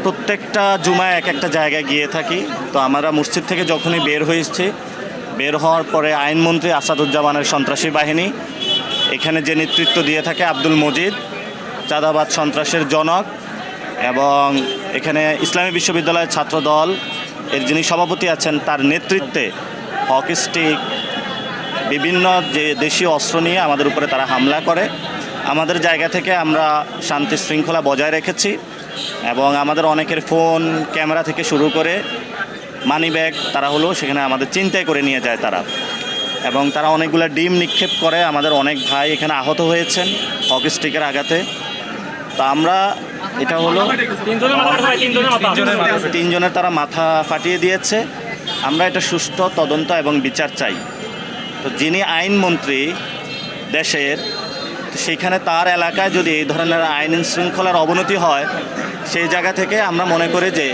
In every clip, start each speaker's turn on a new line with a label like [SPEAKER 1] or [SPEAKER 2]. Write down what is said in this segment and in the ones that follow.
[SPEAKER 1] প্রত্যেকটা জুমায় এক একটা জায়গায় গিয়ে থাকি। তো আমরা মসজিদ থেকে যখনই বের হওয়ার পরে আইনমন্ত্রী আসাদুজ্জামানের সন্ত্রাসী বাহিনী এখানে যে নেতৃত্ব দিয়ে থাকে আব্দুল মজিদ, চাঁদাবাদ সন্ত্রাসের জনক, এবং এখানে ইসলামী বিশ্ববিদ্যালয়ের ছাত্র দল এর যিনি সভাপতি আছেন তার নেতৃত্বে হকি স্টিক, বিভিন্ন যে দেশীয় অস্ত্র নিয়ে আমাদের উপরে তারা হামলা করে। আমাদের জায়গা থেকে আমরা শান্তি শৃঙ্খলা বজায় রেখেছি এবং আমাদের অনেকের ফোন, ক্যামেরা থেকে শুরু করে মানি ব্যাগ তারা সেখানে আমাদের ছিনতাই করে নিয়ে যায় তারা, এবং তারা অনেকগুলো ডিম নিক্ষেপ করে। আমাদের অনেক ভাই এখানে আহত হয়েছেন হকি স্টিকের আঘাতে। তো আমরা এটা তিনজনের তারা মাথা ফাটিয়ে দিয়েছে। আমরা এটা সুষ্ঠু তদন্ত এবং বিচার চাই। তো যিনি আইনমন্ত্রী দেশের, সেইখানে তার এলাকায় যদি এই ধরনের আইন শৃঙ্খলার অবনতি হয়, সেই জায়গা থেকে আমরা মনে করি যে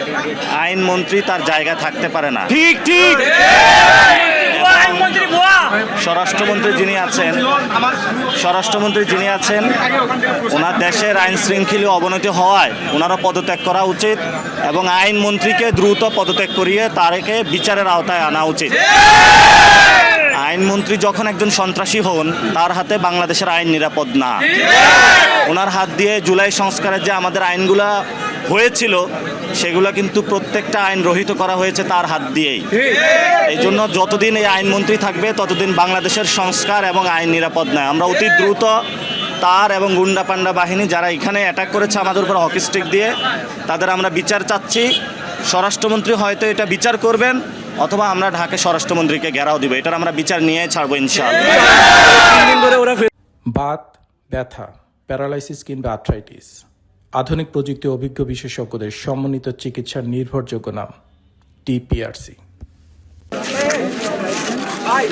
[SPEAKER 1] আইনমন্ত্রী তার জায়গা থাকতে পারে না। ঠিক ঠিক। স্বরাষ্ট্রমন্ত্রী যিনি আছেন ওনার দেশের আইন শৃঙ্খলা অবনতি হওয়ায় ওনারা পদত্যাগ করা উচিত এবং আইনমন্ত্রীকে দ্রুত পদত্যাগ করিয়ে তারকে বিচারের আওতায় আনা উচিত। আইনমন্ত্রী যখন একজন সন্ত্রাসী হন, তার হাতে বাংলাদেশের আইন নিরাপদ না। ওনার হাত দিয়ে জুলাই সংস্কারের যে আমাদের আইনগুলা হয়েছিল সেগুলো কিন্তু প্রত্যেকটা আইন রহিত করা হয়েছে তার হাত দিয়েই। এই জন্য যতদিন এই আইনমন্ত্রী থাকবে ততদিন বাংলাদেশের সংস্কার এবং আইন নিরাপদ নয়। আমরা অতি দ্রুত তার এবং গুন্ডা পান্ডা বাহিনী যারা এখানে অ্যাটাক করেছে আমাদের উপর হকি স্টিক দিয়ে, তাদের আমরা বিচার চাচ্ছি। স্বরাষ্ট্রমন্ত্রী হয়তো এটা বিচার করবেন, অথবা আমরা ঢাকা স্বরাষ্ট্রমন্ত্রীকে ঘেরাও দিব। এটার আমরা বিচার নিয়ে ছাড়বো ইনশাআল্লাহ।
[SPEAKER 2] বাত, ব্যথা, প্যারালাইসিস কিংবা আর্থ্রাইটিস, আধুনিক প্রযুক্তি অভিজ্ঞ বিশেষজ্ঞদের সমন্বিত চিকিৎসার নির্ভরযোগ্য নাম টিপিআরসি।
[SPEAKER 3] Hey,